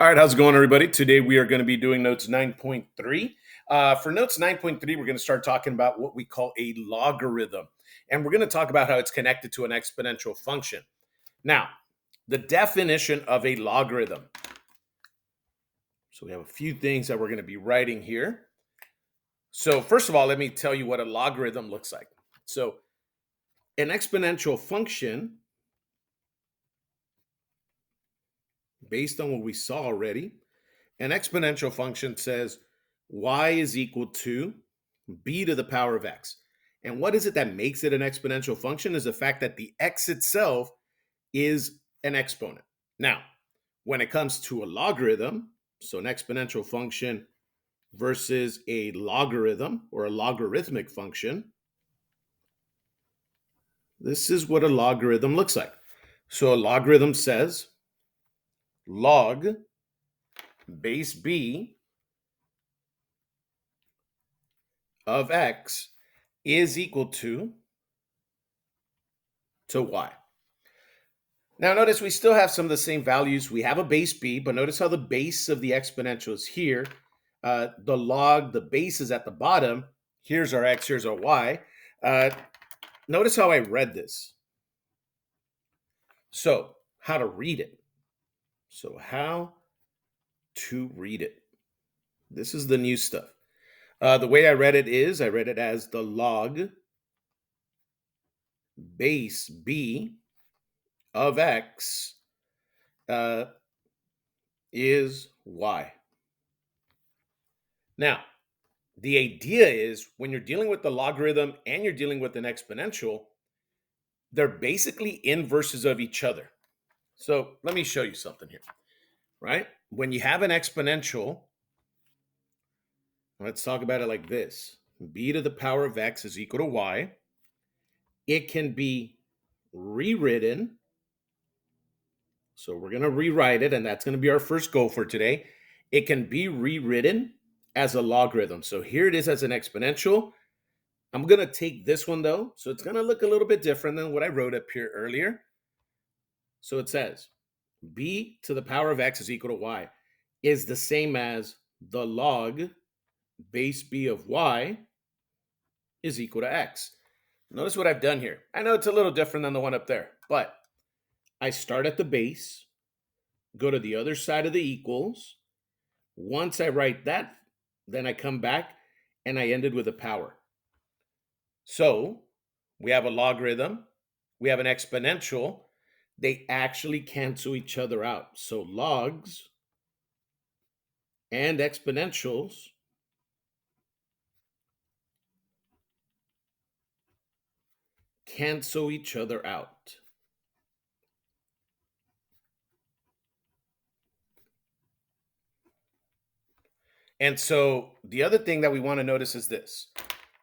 All right, how's it going, everybody? Today we are going to be doing notes 9.3. For notes 9.3, we're going to start talking about what we call a logarithm. And we're going to talk about how it's connected to an exponential function. Now, the definition of a logarithm. So we have a few things that we're going to be writing here. So first of all, let me tell you what a logarithm looks like. So an exponential function, based on what we saw already, an exponential function says y is equal to b to the power of x. And what is it that makes it an exponential function is the fact that the x itself is an exponent. Now, when it comes to a logarithm, so an exponential function versus a logarithm or a logarithmic function, this is what a logarithm looks like. So a logarithm says log base b of x is equal to y. Now notice we still have some of the same values. We have a base b, but notice how the base of the exponential is here. The log, the base is at the bottom. Here's our x, here's our y. Notice how I read this. So how to read it. So how to read it. This is the new stuff. The way I read it is, I read it as the log base b of x is y. Now, the idea is when you're dealing with the logarithm and you're dealing with an exponential, they're basically inverses of each other. So let me show you something here, right? When you have an exponential, let's talk about it like this. B to the power of x is equal to y. It can be rewritten. So we're going to rewrite it, and that's going to be our first goal for today. It can be rewritten as a logarithm. So here it is as an exponential. I'm going to take this one, though. So it's going to look a little bit different than what I wrote up here earlier. So it says b to the power of x is equal to y is the same as the log base b of y is equal to x. Notice what I've done here. I know it's a little different than the one up there, but I start at the base, go to the other side of the equals. Once I write that, then I come back and I ended with a power. So we have a logarithm, we have an exponential. They actually cancel each other out. So logs and exponentials cancel each other out. And so the other thing that we want to notice is this.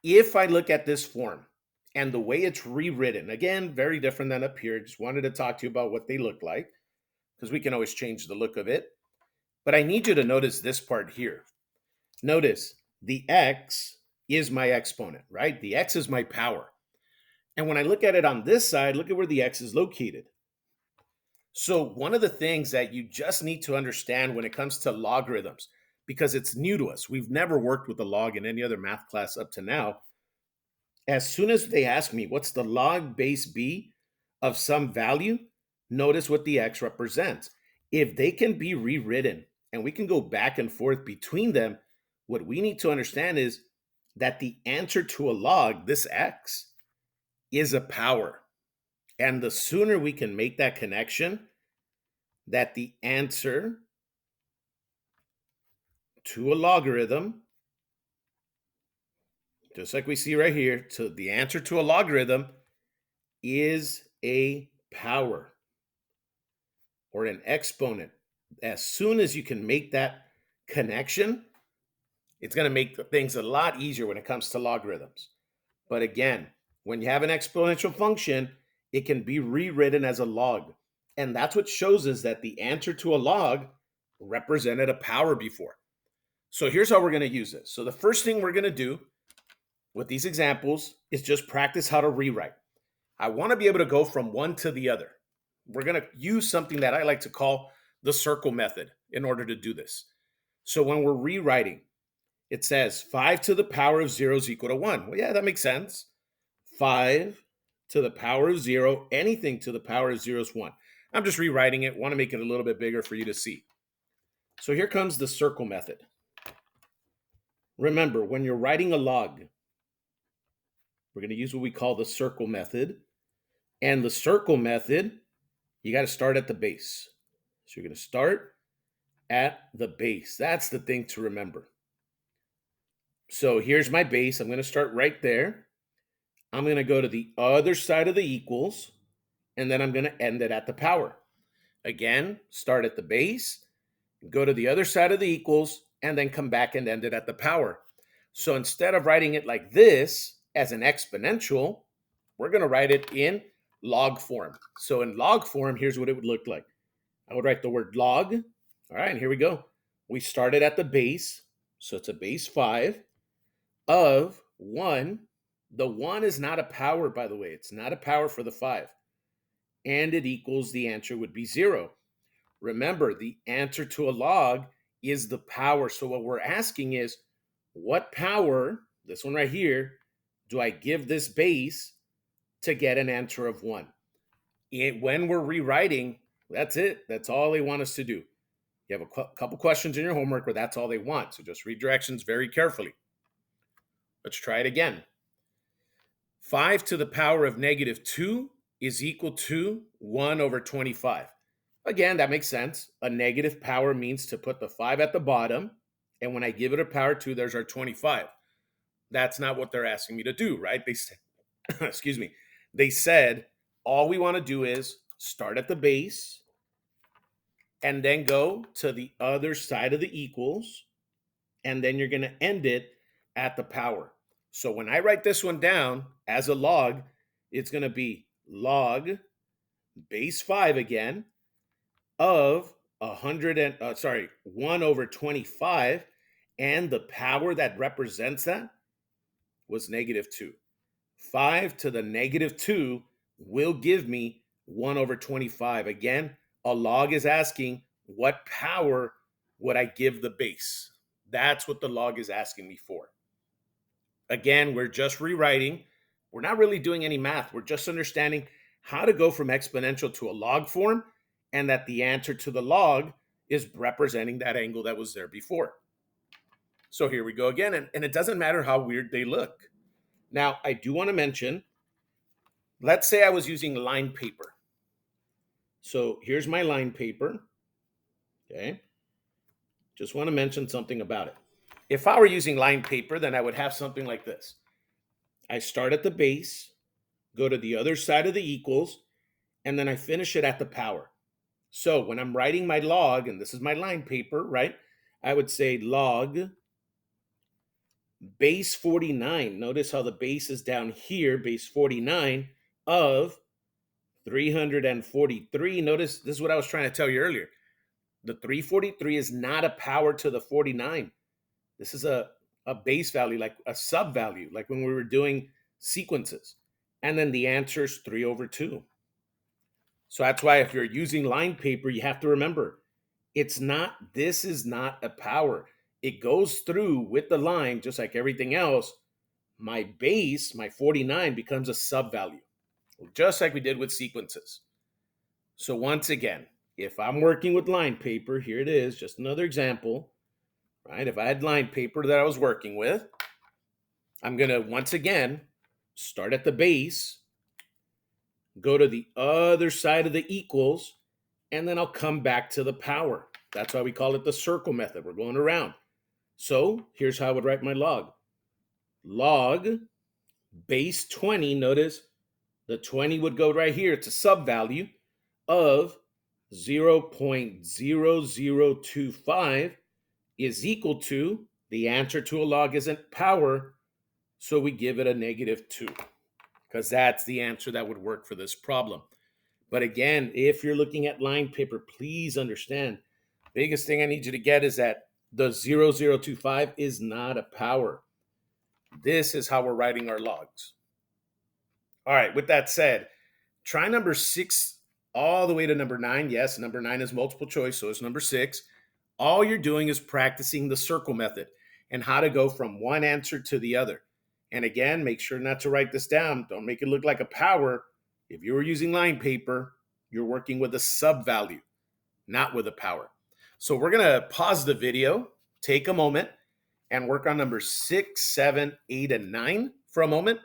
If I look at this form and the way it's rewritten, again, very different than up here. Just wanted to talk to you about what they look like because we can always change the look of it. But I need you to notice this part here. Notice the x is my exponent, right? The x is my power. And when I look at it on this side, look at where the x is located. So one of the things that you just need to understand when it comes to logarithms, because it's new to us, we've never worked with a log in any other math class up to now. As soon as they ask me, what's the log base b of some value? Notice what the x represents. If they can be rewritten and we can go back and forth between them, what we need to understand is that the answer to a log, this x, is a power. And the sooner we can make that connection, that the answer to a logarithm, just like we see right here, so the answer to a logarithm is a power or an exponent. As soon as you can make that connection, it's going to make things a lot easier when it comes to logarithms. But again, when you have an exponential function, it can be rewritten as a log. And that's what shows us that the answer to a log represented a power before. So here's how we're going to use this. So the first thing we're going to do with these examples is just practice how to rewrite. I want to be able to go from one to the other. We're going to use something that I like to call the circle method in order to do this. So when we're rewriting, it says 5 to the power of 0 is equal to 1. Well, yeah, that makes sense. 5 to the power of 0, anything to the power of 0 is 1. I'm just rewriting it. Want to make it a little bit bigger for you to see. So here comes the circle method. Remember, when you're writing a log, we're going to use what we call the circle method. And the circle method, you got to start at the base. So you're going to start at the base. That's the thing to remember. So here's my base. I'm going to start right there. I'm going to go to the other side of the equals, and then I'm going to end it at the power. Again, start at the base, go to the other side of the equals, and then come back and end it at the power. So instead of writing it like this as an exponential, we're going to write it in log form. So in log form, here's what it would look like. I would write the word log. All right, and here we go. We started at the base, so it's a base 5 of 1. The 1 is not a power, by the way. It's not a power for the 5. And it equals, the answer would be 0. Remember, the answer to a log is the power. So what we're asking is, what power, this one right here, do I give this base to get an answer of 1? When we're rewriting, that's it. That's all they want us to do. You have a couple questions in your homework where that's all they want. So just read directions very carefully. Let's try it again. 5 to the power of negative 2 is equal to 1 over 25. Again, that makes sense. A negative power means to put the 5 at the bottom. And when I give it a power 2, there's our 25. That's not what they're asking me to do, right? They said, excuse me. They said, all we want to do is start at the base and then go to the other side of the equals. And then you're going to end it at the power. So when I write this one down as a log, it's going to be log base 5 again of 1 over 25, and the power that represents that was negative 2. 5 to the negative 2 will give me 1 over 25. Again, a log is asking, what power would I give the base? That's what the log is asking me for. Again, we're just rewriting. We're not really doing any math. We're just understanding how to go from exponential to a log form, and that the answer to the log is representing that angle that was there before. So here we go again. And it doesn't matter how weird they look. Now, I do want to mention, let's say I was using line paper. So here's my line paper. Okay. Just want to mention something about it. If I were using line paper, then I would have something like this. I start at the base, go to the other side of the equals, and then I finish it at the power. So when I'm writing my log, and this is my line paper, right? I would say log base 49. Notice how the base is down here, base 49 of 343. Notice this is what I was trying to tell you earlier. The 343 is not a power to the 49. This is a base value, like a sub value, like when we were doing sequences. And then the answer is 3 over 2. So that's why if you're using line paper, you have to remember, this is not a power. It goes through with the line, just like everything else. My base, my 49, becomes a sub value, just like we did with sequences. So once again, if I'm working with line paper, here it is, just another example, right? If I had line paper that I was working with, I'm going to, once again, start at the base, go to the other side of the equals, and then I'll come back to the power. That's why we call it the circle method. We're going around. So here's how I would write my log. Log base 20, notice the 20 would go right here. It's a sub value of 0.0025 is equal to, the answer to a log isn't power, so we give it a negative 2, because that's the answer that would work for this problem. But again, if you're looking at line paper, please understand, biggest thing I need you to get is that the 0025 is not a power. This is how we're writing our logs. All right, with that said, try number 6 all the way to number 9. Yes, number 9 is multiple choice, so it's number 6. All you're doing is practicing the circle method and how to go from one answer to the other. And again, make sure not to write this down. Don't make it look like a power. If you were using line paper, you're working with a sub value, not with a power. So we're going to pause the video, take a moment, and work on number 6, 7, 8, and 9 for a moment.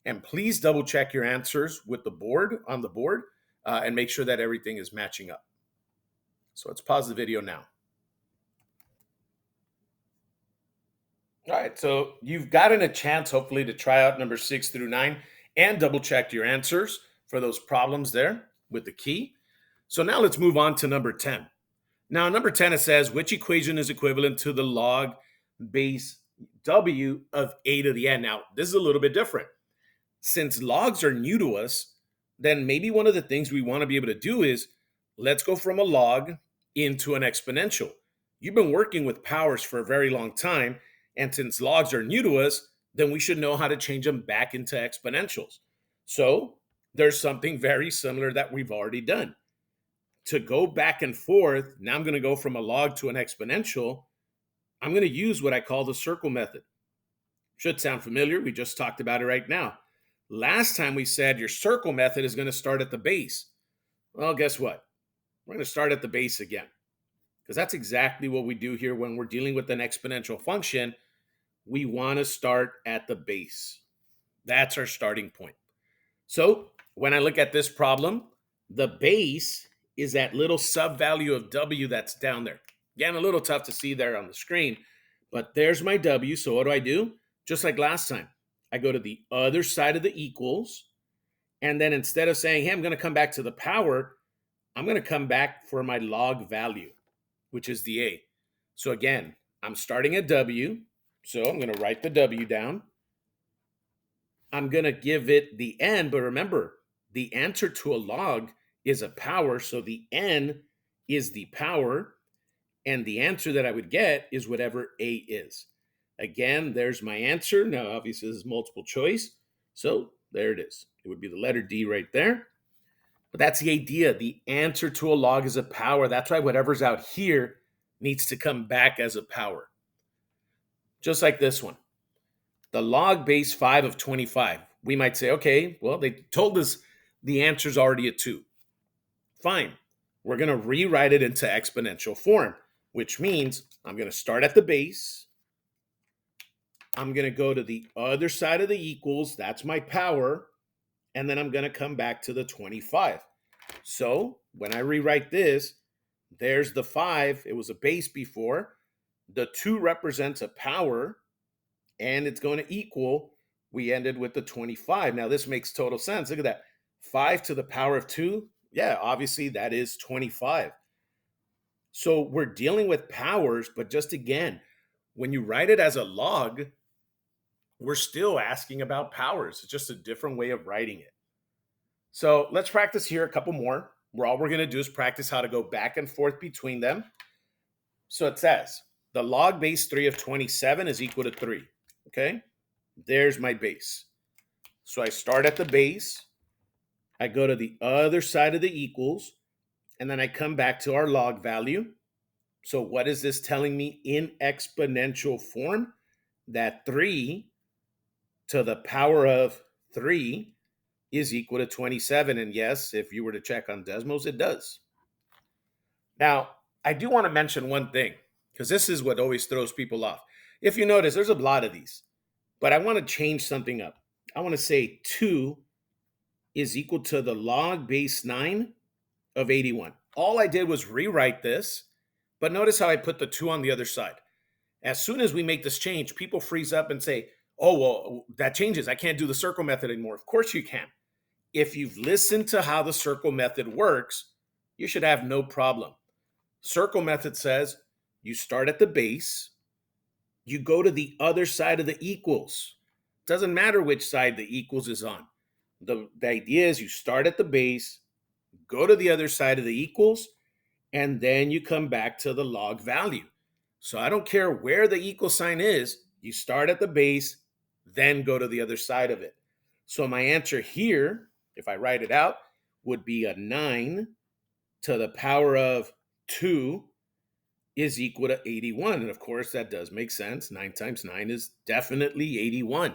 And please double check your answers with the board on the board and make sure that everything is matching up. So let's pause the video now. All right, so you've gotten a chance, hopefully, to try out number 6 through 9 and double check your answers for those problems there with the key. So now let's move on to number 10. Now, number 10, it says, which equation is equivalent to the log base w of a to the n? Now, this is a little bit different. Since logs are new to us, then maybe one of the things we want to be able to do is let's go from a log into an exponential. You've been working with powers for a very long time, and since logs are new to us, then we should know how to change them back into exponentials. So there's something very similar that we've already done. To go back and forth, now I'm going to go from a log to an exponential. I'm going to use what I call the circle method. Should sound familiar. We just talked about it right now. Last time we said your circle method is going to start at the base. Well, guess what? We're going to start at the base again, because that's exactly what we do here when we're dealing with an exponential function. We want to start at the base. That's our starting point. So when I look at this problem, the base is that little sub value of w that's down there. Again, a little tough to see there on the screen, but there's my w. So what do? Just like last time, I go to the other side of the equals, and then instead of saying, hey, I'm going to come back to the power, I'm going to come back for my log value, which is the a. So again, I'm starting at w, so I'm going to write the w down. I'm going to give it the n, but remember, the answer to a log is a power, so the n is the power, and the answer that I would get is whatever a is. Again, there's my answer. Now, obviously, this is multiple choice, so there it is. It would be the letter D right there. But that's the idea. The answer to a log is a power. That's why whatever's out here needs to come back as a power. Just like this one. The log base 5 of 25. We might say, okay, well, they told us the answer's already a 2. Fine. We're going to rewrite it into exponential form, which means I'm going to start at the base. I'm going to go to the other side of the equals. That's my power. And then I'm going to come back to the 25. So when I rewrite this, there's the 5. It was a base before. The 2 represents a power, and it's going to equal. We ended with the 25. Now, this makes total sense. Look at that. 5 to the power of 2. Yeah, obviously, that is 25. So we're dealing with powers, but just again, when you write it as a log, we're still asking about powers. It's just a different way of writing it. So let's practice here a couple more, where all we're going to do is practice how to go back and forth between them. So it says the log base 3 of 27 is equal to 3. Okay, there's my base. So I start at the base. I go to the other side of the equals, and then I come back to our log value. So what is this telling me in exponential form? That 3 to the power of 3 is equal to 27. And yes, if you were to check on Desmos, it does. Now, I do want to mention one thing, because this is what always throws people off. If you notice, there's a lot of these, but I want to change something up. I want to say 2 is equal to the log base 9 of 81. All I did was rewrite this, but notice how I put the 2 on the other side. As soon as we make this change, people freeze up and say, oh, well, that changes. I can't do the circle method anymore. Of course you can. If you've listened to how the circle method works, you should have no problem. Circle method says you start at the base, you go to the other side of the equals. Doesn't matter which side the equals is on. The idea is you start at the base, go to the other side of the equals, and then you come back to the log value. So I don't care where the equal sign is, you start at the base, then go to the other side of it. So my answer here, if I write it out, would be a 9 to the power of 2 is equal to 81. And of course, that does make sense. 9 times 9 is definitely 81.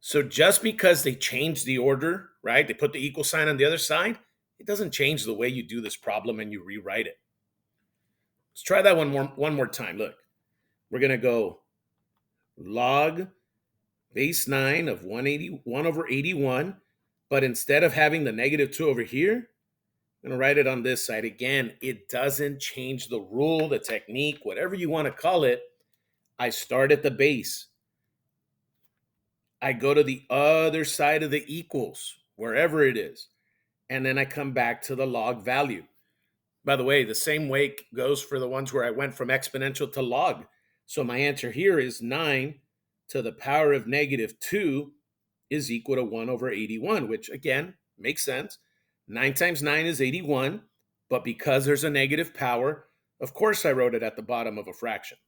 So just because they changed the order, right? They put the equal sign on the other side, it doesn't change the way you do this problem and you rewrite it. Let's try that one more time. Look, we're going to go log base 9 of 1 over 81. But instead of having the negative 2 over here, I'm going to write it on this side. Again, it doesn't change the rule, the technique, whatever you want to call it. I start at the base. I go to the other side of the equals, wherever it is. And then I come back to the log value. By the way, the same way goes for the ones where I went from exponential to log. So my answer here is 9 to the power of negative 2 is equal to 1 over 81, which again makes sense. 9 times 9 is 81, but because there's a negative power, of course I wrote it at the bottom of a fraction.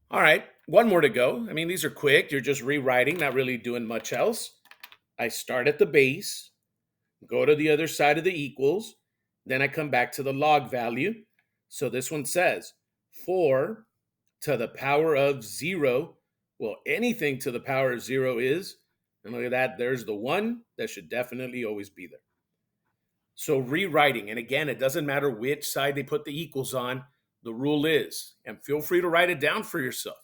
All right, one more to go. I mean, these are quick. You're just rewriting, not really doing much else. I start at the base, go to the other side of the equals, then I come back to the log value. So this one says 4 to the power of 0. Well, anything to the power of 0 is, and look at that, there's the 1 that should definitely always be there. So rewriting, and again, it doesn't matter which side they put the equals on, the rule is, and feel free to write it down for yourself.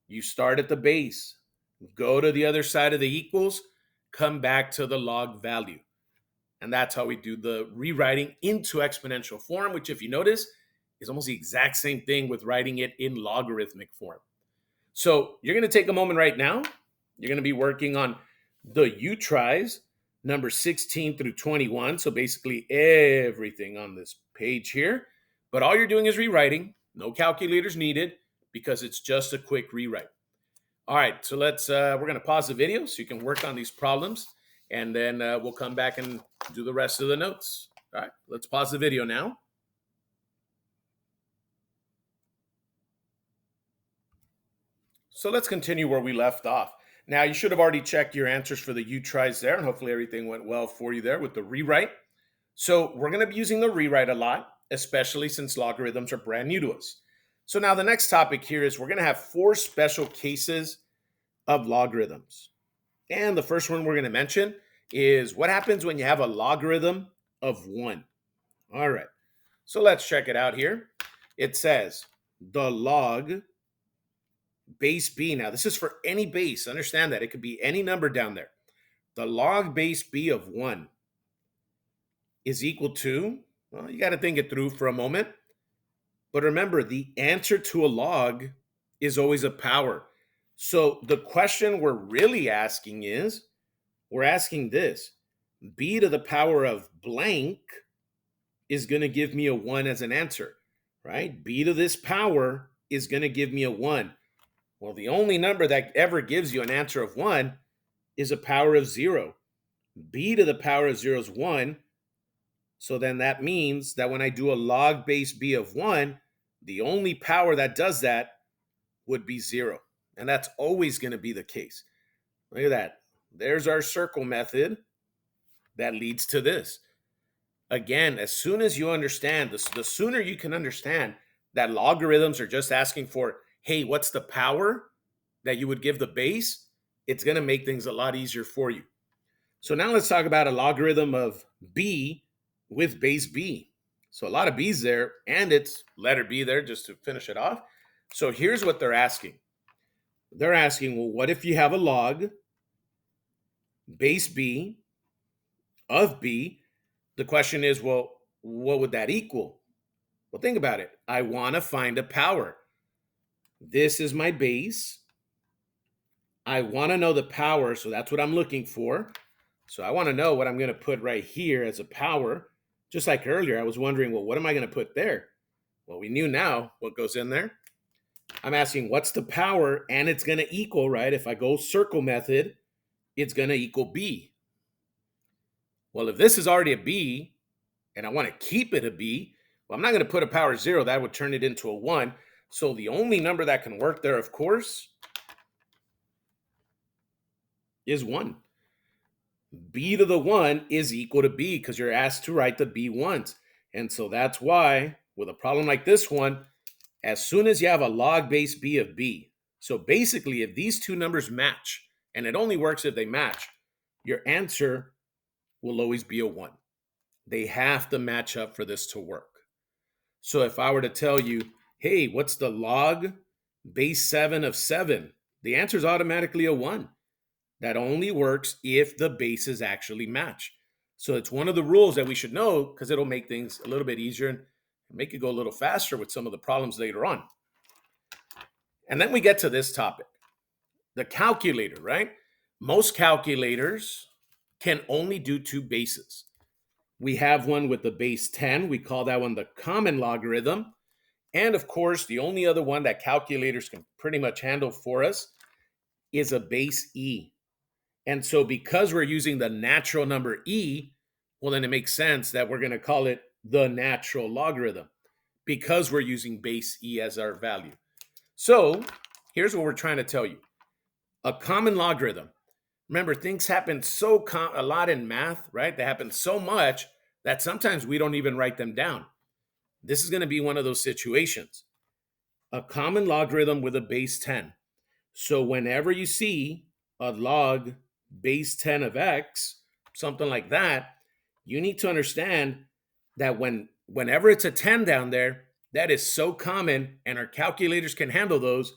You start at the base, go to the other side of the equals, come back to the log value. And that's how we do the rewriting into exponential form, which if you notice, is almost the exact same thing with writing it in logarithmic form. So you're going to take a moment right now. You're going to be working on the U tries, number 16 through 21. So basically everything on this page here. But all you're doing is rewriting. No calculators needed because it's just a quick rewrite. All right, so we're going to pause the video so you can work on these problems. And then we'll come back and do the rest of the notes. All right, let's pause the video now. So let's continue where we left off. Now, you should have already checked your answers for the U tries there, and hopefully everything went well for you there with the rewrite. So we're going to be using the rewrite a lot, especially since logarithms are brand new to us. So now the next topic here is we're going to have 4 special cases of logarithms. And the first one we're going to mention is what happens when you have a logarithm of 1. All right, so let's check it out here. It says the log base b. Now, this is for any base. Understand that. It could be any number down there. The log base b of 1 is equal to, well, you got to think it through for a moment. But remember, the answer to a log is always a power. So the question we're really asking is, we're asking this. B to the power of blank is going to give me a 1 as an answer, right? B to this power is going to give me a 1. Well, the only number that ever gives you an answer of 1 is a power of 0. B to the power of 0 is 1. So then that means that when I do a log base b of 1, the only power that does that would be 0. And that's always going to be the case. Look at that. There's our circle method that leads to this. Again, as soon as you understand this, the sooner you can understand that logarithms are just asking for, hey, what's the power that you would give the base? It's going to make things a lot easier for you. So now let's talk about a logarithm of b with base b. So a lot of b's there, and it's letter b there just to finish it off. So here's what they're asking. They're asking, well, what if you have a log base b of b? The question is, well, what would that equal? Well, think about it. I want to find a power. This is my base. I want to know the power, so that's what I'm looking for. So I want to know what I'm going to put right here as a power. Just like earlier, I was wondering, well, what am I going to put there? Well, we knew now what goes in there. I'm asking what's the power, and it's going to equal, right? If I go circle method, it's going to equal b. Well, if this is already a b, and I want to keep it a b, well, I'm not going to put a power 0. That would turn it into a 1. So the only number that can work there, of course, is 1. b to the 1 is equal to b because you're asked to write the b once. And so that's why with a problem like this one, as soon as you have a log base b of b, so basically if these two numbers match, and it only works if they match, your answer will always be a 1. They have to match up for this to work. So if I were to tell you, hey, what's the log base 7 of 7? The answer is automatically a 1. That only works if the bases actually match. So it's one of the rules that we should know because it'll make things a little bit easier and make it go a little faster with some of the problems later on. And then we get to this topic, the calculator, right? Most calculators can only do two bases. We have one with the base 10. We call that one the common logarithm. And of course, the only other one that calculators can pretty much handle for us is a base e. And so because we're using the natural number e, well, then it makes sense that we're going to call it the natural logarithm because we're using base e as our value. So here's what we're trying to tell you. A common logarithm. Remember, things happen a lot in math, right? They happen so much that sometimes we don't even write them down. This is going to be one of those situations. A common logarithm with a base 10. So whenever you see a log base 10 of x, something like that, you need to understand that whenever it's a 10 down there, that is so common and our calculators can handle those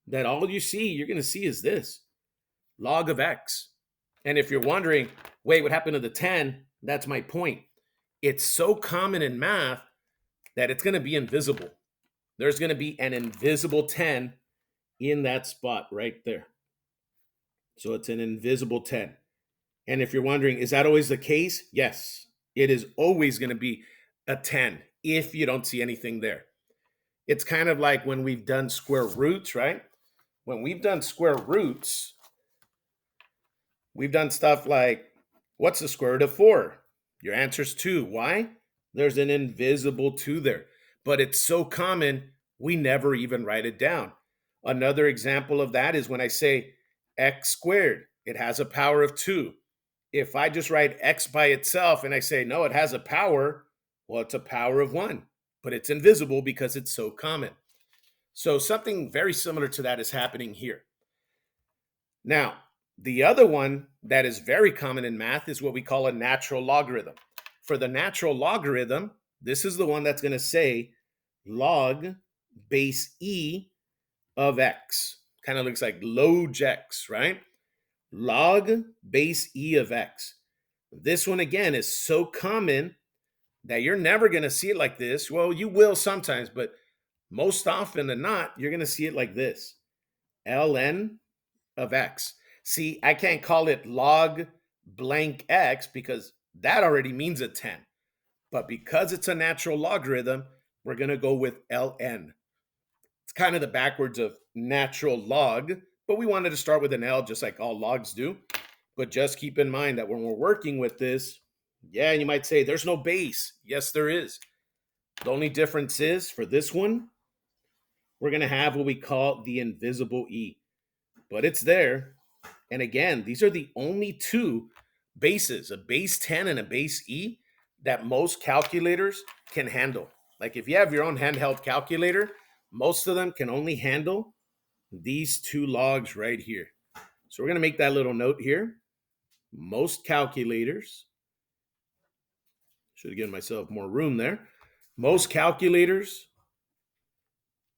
that all you're going to see is this log of x. And if you're wondering, wait, what happened to the 10? That's my point. It's so common in math that it's going to be invisible. There's going to be an invisible 10 in that spot right there. So it's an invisible 10. And if you're wondering, is that always the case? Yes, it is always going to be a 10 if you don't see anything there. It's kind of like when we've done square roots, right? When we've done square roots, we've done stuff like, what's the square root of 4? Your answer's 2. Why? There's an invisible 2 there. But it's so common, we never even write it down. Another example of that is when I say x squared, it has a power of 2. If I just write x by itself and I say, no, it has a power, well, it's a power of 1, but it's invisible because it's so common. So something very similar to that is happening here. Now, the other one that is very common in math is what we call a natural logarithm. For the natural logarithm, this is the one that's going to say log base e of x. Kind of looks like log x, right? Log base e of x. This one, again, is so common that you're never going to see it like this. Well, you will sometimes, but most often than not, you're going to see it like this. ln of x. See, I can't call it log blank x because that already means a 10. But because it's a natural logarithm, we're going to go with ln. It's kind of the backwards of natural log, but we wanted to start with an L just like all logs do. But just keep in mind that when we're working with this, yeah, you might say there's no base. Yes, there is. The only difference is for this one, we're going to have what we call the invisible E, but it's there. And again, these are the only two bases, a base 10 and a base E, that most calculators can handle. Like if you have your own handheld calculator, most of them can only handle these two logs right here. So we're going to make that little note here. Most calculators, should have given myself more room there. Most calculators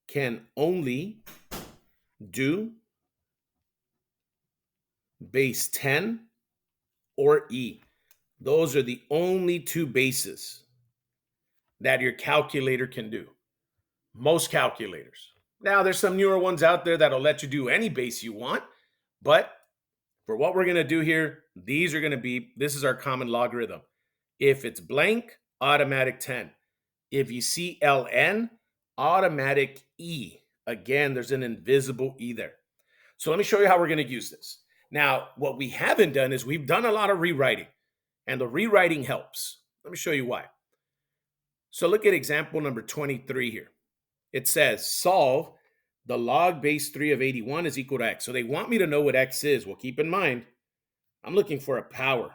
can only do base 10 or E. Those are the only two bases that your calculator can do. Most calculators. Now, there's some newer ones out there that'll let you do any base you want, but for what we're going to do here, this is our common logarithm. If it's blank, automatic 10. If you see ln, automatic E. Again, there's an invisible E there. So let me show you how we're going to use this. Now, what we haven't done is we've done a lot of rewriting, and the rewriting helps. Let me show you why. So look at example number 23 here. It says solve the log base 3 of 81 is equal to x. So they want me to know what x is. Well, keep in mind, I'm looking for a power.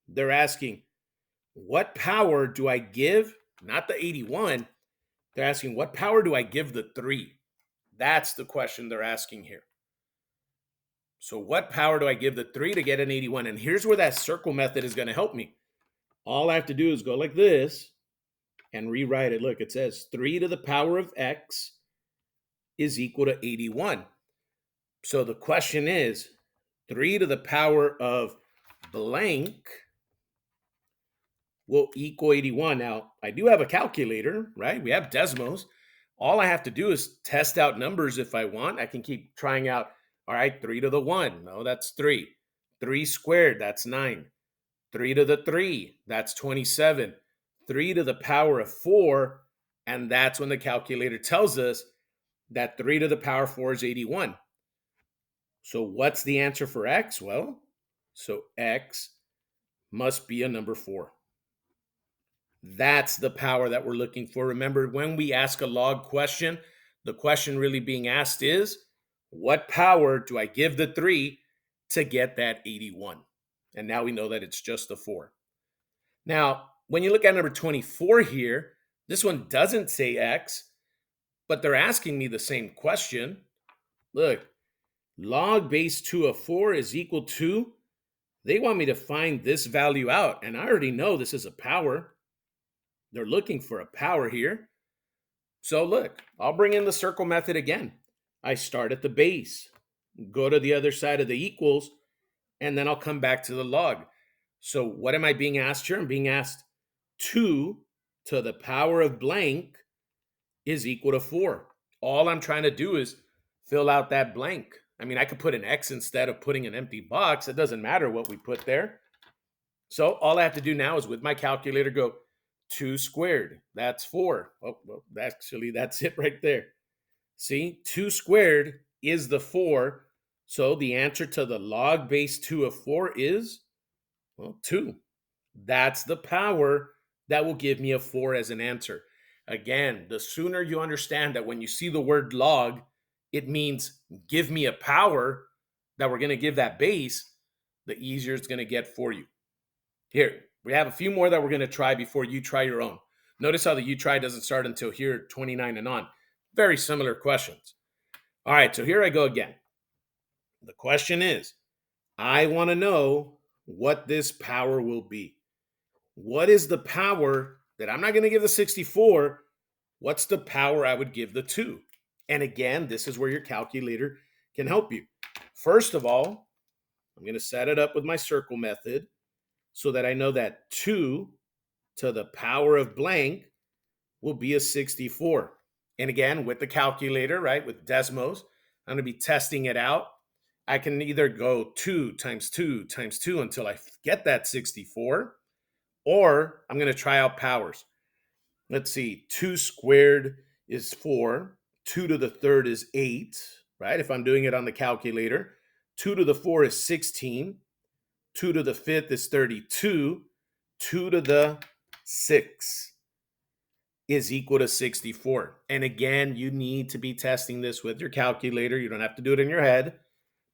They're asking, what power do I give? Not the 81. They're asking, what power do I give the 3? That's the question they're asking here. So what power do I give the 3 to get an 81? And here's where that circle method is going to help me. All I have to do is go like this and rewrite it. Look, it says 3 to the power of x is equal to 81. So the question is 3 to the power of blank will equal 81. Now, I do have a calculator, right? We have Desmos. All I have to do is test out numbers if I want. I can keep trying out, all right, 3 to the 1. No, that's 3. 3 squared, that's 9. 3 to the 3, that's 27. 3 to the power of 4, and that's when the calculator tells us that 3 to the power of 4 is 81. So what's the answer for x? Well, so x must be a number 4. That's the power that we're looking for. Remember, when we ask a log question, the question really being asked is, what power do I give the 3 to get that 81? And now we know that it's just a 4. Now, when you look at number 24 here, this one doesn't say x, but they're asking me the same question. Look, log base 2 of 4 is equal to, they want me to find this value out, and I already know this is a power. They're looking for a power here. So look, I'll bring in the circle method again. I start at the base, go to the other side of the equals, and then I'll come back to the log. So what am I being asked here? I'm being asked 2 to the power of blank is equal to 4. All I'm trying to do is fill out that blank. I mean, I could put an X instead of putting an empty box. It doesn't matter what we put there. So all I have to do now is with my calculator go 2 squared. That's 4. Oh, well, actually, that's it right there. See, 2 squared is the 4. So the answer to the log base 2 of 4 is, well, 2. That's the power that will give me a 4 as an answer. Again, the sooner you understand that when you see the word log, it means give me a power that we're going to give that base, the easier it's going to get for you. Here, we have a few more that we're going to try before you try your own. Notice how the you try doesn't start until here, 29 and on. Very similar questions. All right, so here I go again. The question is, I want to know what this power will be. What is the power that I'm not going to give the 64? What's the power I would give the 2? And again, this is where your calculator can help you. First of all, I'm going to set it up with my circle method so that I know that 2 to the power of blank will be a 64. And again, with the calculator, right, with Desmos, I'm going to be testing it out. I can either go 2 times 2 times 2 until I get that 64, or I'm going to try out powers. Let's see, 2 squared is 4. 2 to the third is 8, right? If I'm doing it on the calculator. 2 to the 4 is 16. 2 to the fifth is 32. 2 to the 6 is equal to 64. And again, you need to be testing this with your calculator. You don't have to do it in your head.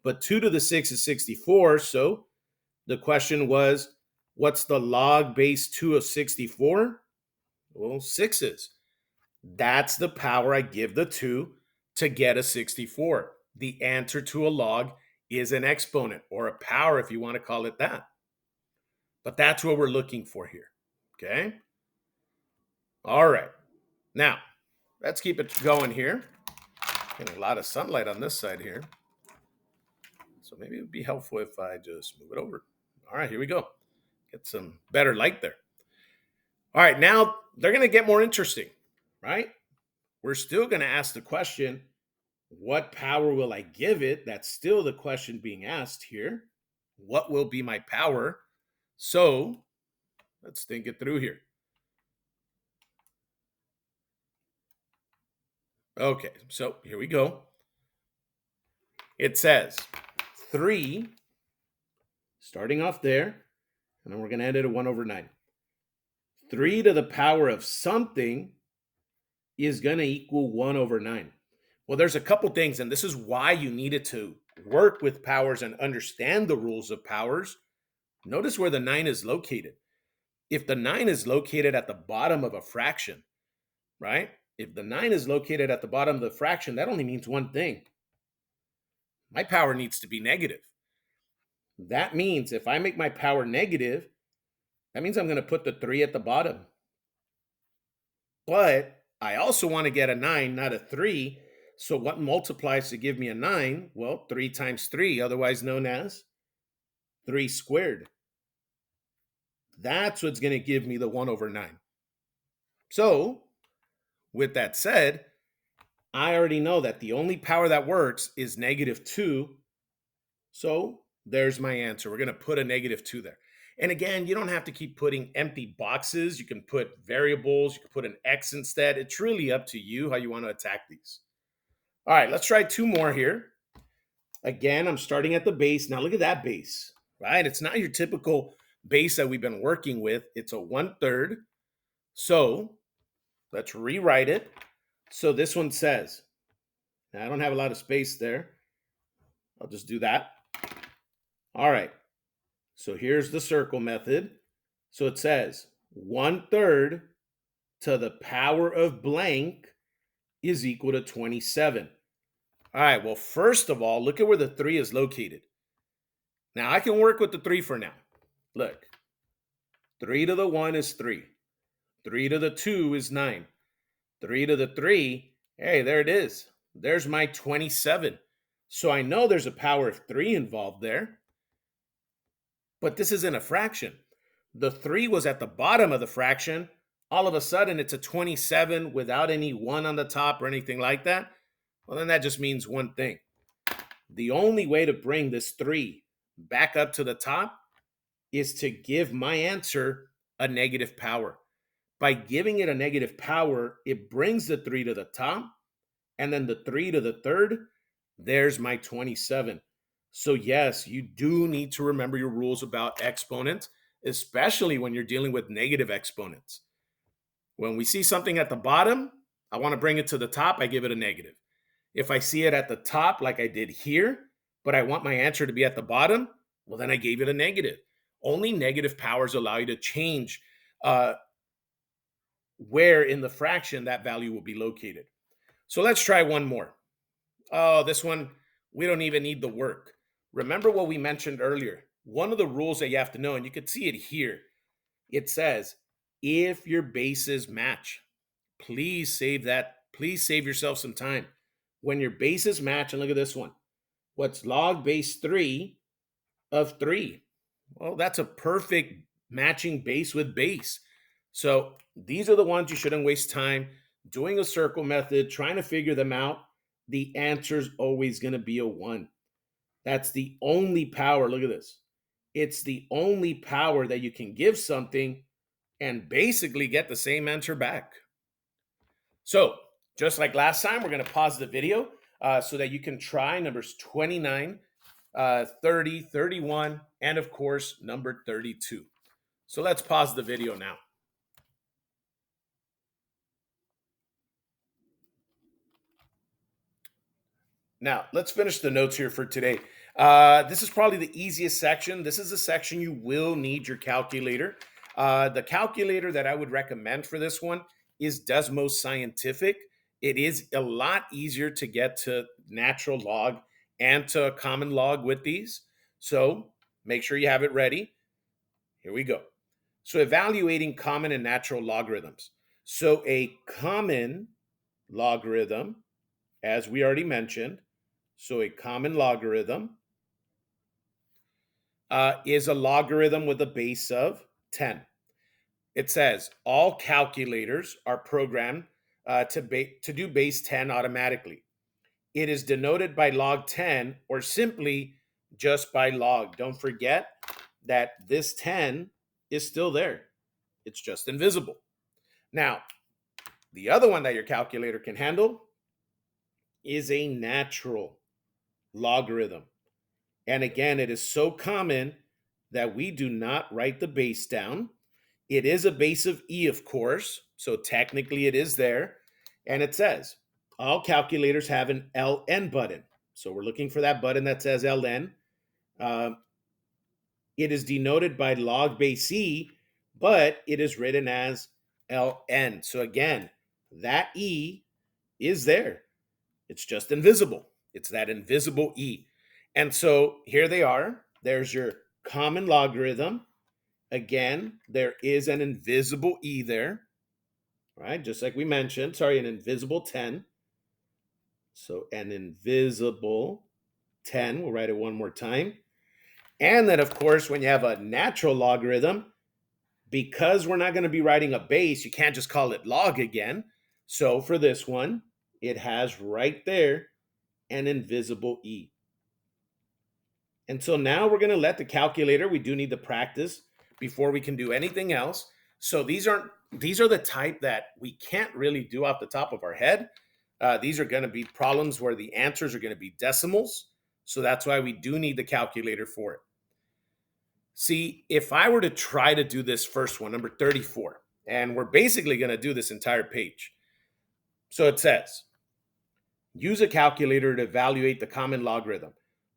But 2 to the 6 is 64. So the question was, what's the log base 2 of 64? Well, 6's. That's the power I give the 2 to get a 64. The answer to a log is an exponent, or a power if you want to call it that. But that's what we're looking for here. Okay? All right. Now, let's keep it going here. Getting a lot of sunlight on this side here. So maybe it would be helpful if I just move it over. All right, here we go. Get some better light there. All right, now they're going to get more interesting, right? We're still going to ask the question, what power will I give it? That's still the question being asked here. What will be my power? So let's think it through here. Okay, so here we go. It says 3, starting off there, and then we're going to end it at 1 over 9. 3 to the power of something is going to equal 1 over 9. Well, there's a couple things, and this is why you needed to work with powers and understand the rules of powers. Notice where the 9 is located. If the 9 is located at the bottom of a fraction, right? If the 9 is located at the bottom of the fraction, that only means one thing. My power needs to be negative. That means if I make my power negative, that means I'm going to put the 3 at the bottom. But I also want to get a 9, not a 3. So what multiplies to give me a 9? Well, 3 times 3, otherwise known as 3 squared. That's what's going to give me the 1 over 9. So, with that said, I already know that the only power that works is -2. So, there's my answer. We're going to put a -2 there. And again, you don't have to keep putting empty boxes. You can put variables. You can put an X instead. It's really up to you how you want to attack these. All right, let's try 2 more here. Again, I'm starting at the base. Now look at that base, right? It's not your typical base that we've been working with. It's a 1/3. So let's rewrite it. So this one says, now I don't have a lot of space there. I'll just do that. All right. So here's the circle method. So it says 1/3 to the power of blank is equal to 27. All right. Well, first of all, look at where the 3 is located. Now I can work with the 3 for now. Look, 3 to the 1 is 3. 3 to the 2 is 9. 3 to the 3, hey, there it is. There's my 27. So I know there's a power of 3 involved there. But this isn't a fraction. The 3 was at the bottom of the fraction. All of a sudden, it's a 27 without any 1 on the top or anything like that. Well, then that just means one thing. The only way to bring this 3 back up to the top is to give my answer a negative power. By giving it a negative power, it brings the 3 to the top, and then the 3 to the third, there's my 27. So yes, you do need to remember your rules about exponents, especially when you're dealing with negative exponents. When we see something at the bottom, I want to bring it to the top, I give it a negative. If I see it at the top, like I did here, but I want my answer to be at the bottom, well, then I gave it a negative. Only negative powers allow you to change where in the fraction that value will be located. So let's try one more. Oh, this one, we don't even need the work. Remember what we mentioned earlier. One of the rules that you have to know, and you can see it here, it says, if your bases match, please save that. Please save yourself some time. When your bases match, and look at this one. What's log base 3 of 3? Well, that's a perfect matching base with base. So these are the ones you shouldn't waste time doing a circle method, trying to figure them out. The answer's always going to be a 1. That's the only power. Look at this. It's the only power that you can give something and basically get the same answer back. So just like last time, we're going to pause the video so that you can try numbers 29, 30, 31, and of course, number 32. So let's pause the video now. Now, let's finish the notes here for today. This is probably the easiest section. This is a section you will need your calculator. The calculator that I would recommend for this one is Desmos Scientific. It is a lot easier to get to natural log and to common log with these. So make sure you have it ready. Here we go. So evaluating common and natural logarithms. So a common logarithm, as we already mentioned, so a common logarithm is a logarithm with a base of 10. It says all calculators are programmed to do base 10 automatically. It is denoted by log 10 or simply just by log. Don't forget that this 10 is still there. It's just invisible. Now, the other one that your calculator can handle is a natural logarithm. And again, it is so common that we do not write the base down. It is a base of e, of course, so technically it is there. And it says all calculators have an ln button. So we're looking for that button that says ln. it is denoted by log base e, but it is written as ln. So again, that e is there. It's just invisible. It's that invisible e. And so here they are. There's your common logarithm. Again, there is an invisible e there, right? Just like we mentioned, sorry, an invisible 10. So an invisible 10, we'll write it one more time. And then, of course, when you have a natural logarithm, because we're not going to be writing a base, you can't just call it log again. So for this one, it has right there an invisible e. And so now we're going to let the calculator, we do need to practice before we can do anything else. So these are the type that we can't really do off the top of our head. These are going to be problems where the answers are going to be decimals. So that's why we do need the calculator for it. See, if I were to try to do this first one, number 34, and we're basically going to do this entire page. So it says, use a calculator to evaluate the common logarithm.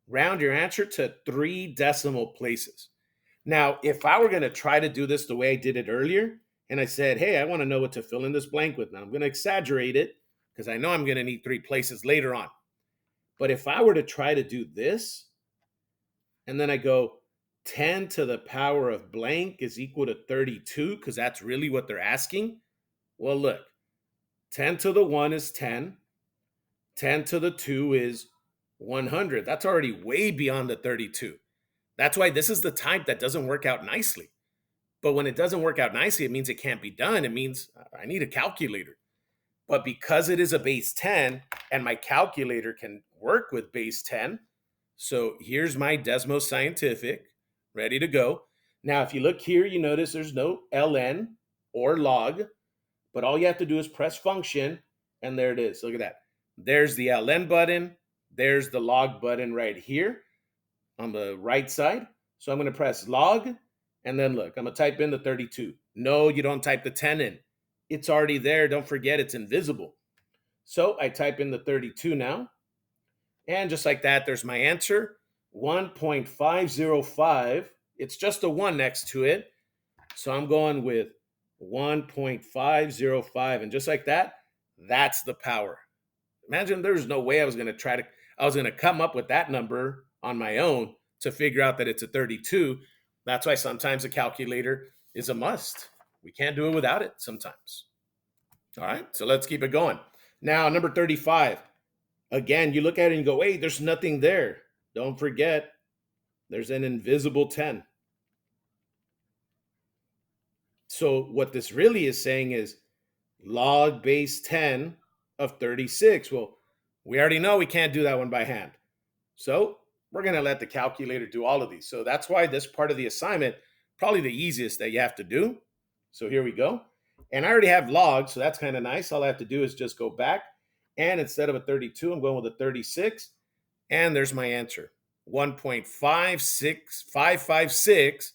Round your answer to 3 decimal places. Now, if I were going to try to do this the way I did it earlier, and I said, hey, I want to know what to fill in this blank with. Now, I'm going to exaggerate it because I know I'm going to need 3 places later on. But if I were to try to do this, and then I go 10 to the power of blank is equal to 32, because that's really what they're asking. Well, look, 10 to the 1 is 10. 10 to the 2 is 100. That's already way beyond the 32. That's why this is the type that doesn't work out nicely. But when it doesn't work out nicely, it means it can't be done. It means I need a calculator. But because it is a base 10 and my calculator can work with base 10, so here's my Desmos Scientific ready to go. Now, if you look here, you notice there's no ln or log, but all you have to do is press function, and there it is. Look at that. There's the ln button. There's the log button right here on the right side. So I'm going to press log, and then look, I'm going to type in the 32. No, you don't type the 10 in. It's already there. Don't forget, it's invisible. So I type in the 32 now. And just like that, there's my answer, 1.505. It's just a 1 next to it. So I'm going with 1.505. And just like that, that's the power. Imagine there's no way I was going to come up with that number on my own to figure out that it's a 32. That's why sometimes a calculator is a must. We can't do it without it sometimes. All right, so let's keep it going. Now, number 35. Again, you look at it and go, hey, there's nothing there. Don't forget, there's an invisible 10. So what this really is saying is log base 10 of 36. Well, we already know we can't do that one by hand. So we're going to let the calculator do all of these. So that's why this part of the assignment, probably the easiest that you have to do. So here we go. And I already have log, so that's kind of nice. All I have to do is just go back. And instead of a 32, I'm going with a 36. And there's my answer, 1.56556.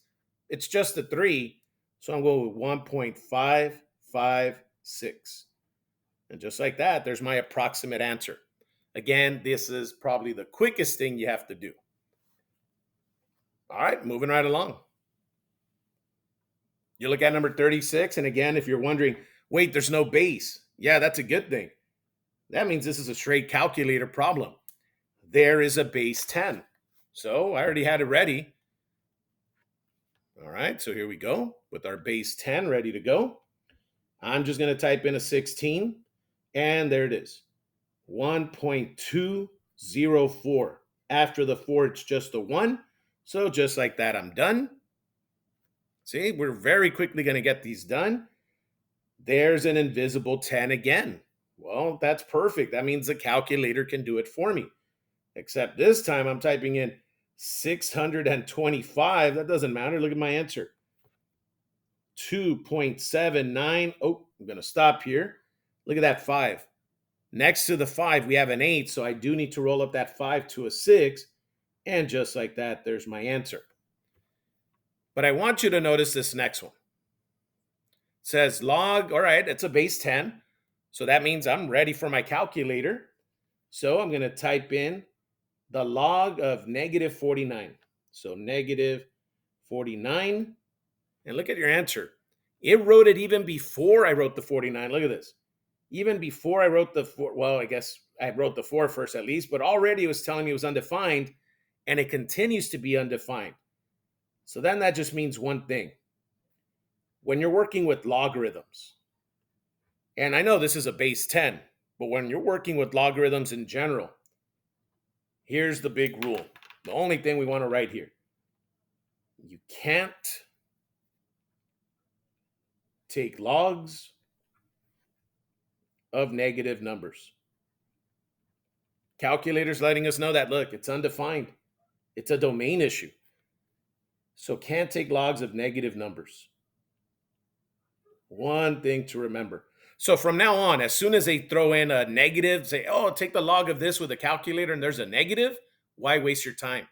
It's just a 3. So I'm going with 1.556. And just like that, there's my approximate answer. Again, this is probably the quickest thing you have to do. All right, moving right along. You look at number 36, and again, if you're wondering, wait, there's no base. Yeah, that's a good thing. That means this is a straight calculator problem. There is a base 10. So I already had it ready. All right, so here we go with our base 10 ready to go. I'm just going to type in a 16, and there it is, 1.204. After the 4, it's just a 1. So just like that, I'm done. See, we're very quickly going to get these done. There's an invisible 10 again. Well, that's perfect. That means the calculator can do it for me. Except this time I'm typing in 625. That doesn't matter. Look at my answer. 2.79. Oh, I'm going to stop here. Look at that 5. Next to the 5, we have an 8. So I do need to roll up that 5 to a 6. And just like that, there's my answer. But I want you to notice this next one. It says log. All right, it's a base 10. So that means I'm ready for my calculator. So I'm going to type in the log of negative 49. So negative 49. And look at your answer. It wrote it even before I wrote the 49. Look at this. Even before I wrote the 4, well, I guess I wrote the 4 first at least, but already it was telling me it was undefined, and it continues to be undefined. So then that just means one thing. When you're working with logarithms, and I know this is a base 10, but when you're working with logarithms in general, here's the big rule. The only thing we want to write here. You can't take logs of negative numbers. Calculator's letting us know that, look, it's undefined. It's a domain issue. So can't take logs of negative numbers. One thing to remember. So from now on, as soon as they throw in a negative, say, oh, take the log of this with a calculator and there's a negative, why waste your time?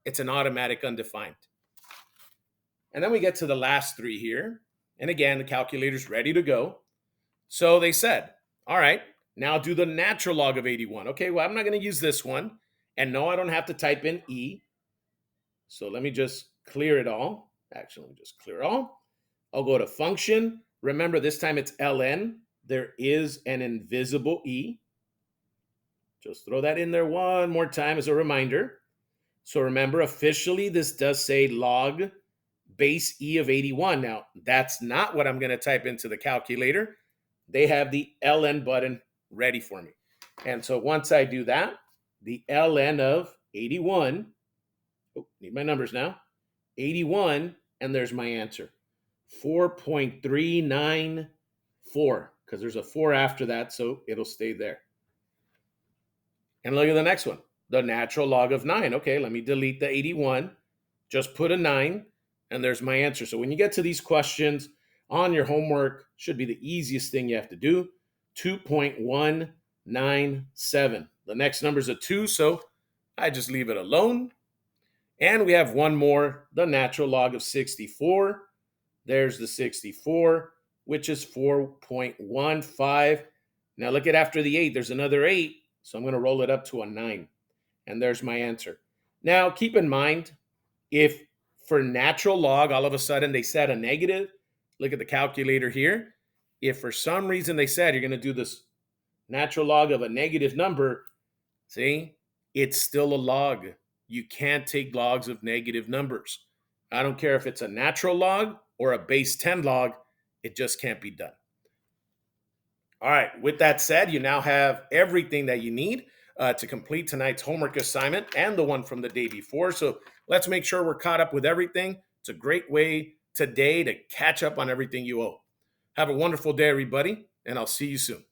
It's an automatic undefined. And then we get to the last 3 here. And again, the calculator's ready to go. So they said, all right, now do the natural log of 81. Okay, well, I'm not going to use this one. And no, I don't have to type in E. So let me just clear it all. Actually, let me just clear it all. I'll go to function. Remember, this time it's ln. There is an invisible E. Just throw that in there one more time as a reminder. So remember, officially, this does say log base E of 81. Now, that's not what I'm going to type into the calculator. They have the ln button ready for me. And so once I do that, the ln of 81, oh, need my numbers now, 81, and there's my answer. 4.394, because there's a 4 after that, so it'll stay there. And look at the next one, the natural log of 9. Okay, let me delete the 81, just put a 9, and there's my answer. So when you get to these questions on your homework, should be the easiest thing you have to do, 2.197. The next number is a 2, so I just leave it alone. And we have one more, the natural log of 64. There's the 64, which is 4.15. Now look at after the 8, there's another 8. So I'm going to roll it up to a 9. And there's my answer. Now keep in mind, if for natural log, all of a sudden they said a negative, look at the calculator here. If for some reason they said you're going to do this natural log of a negative number, see, it's still a log. You can't take logs of negative numbers. I don't care if it's a natural log or a base 10 log, it just can't be done. All right, with that said, you now have everything that you need to complete tonight's homework assignment and the one from the day before. So let's make sure we're caught up with everything. It's a great way today to catch up on everything you owe. Have a wonderful day, everybody, and I'll see you soon.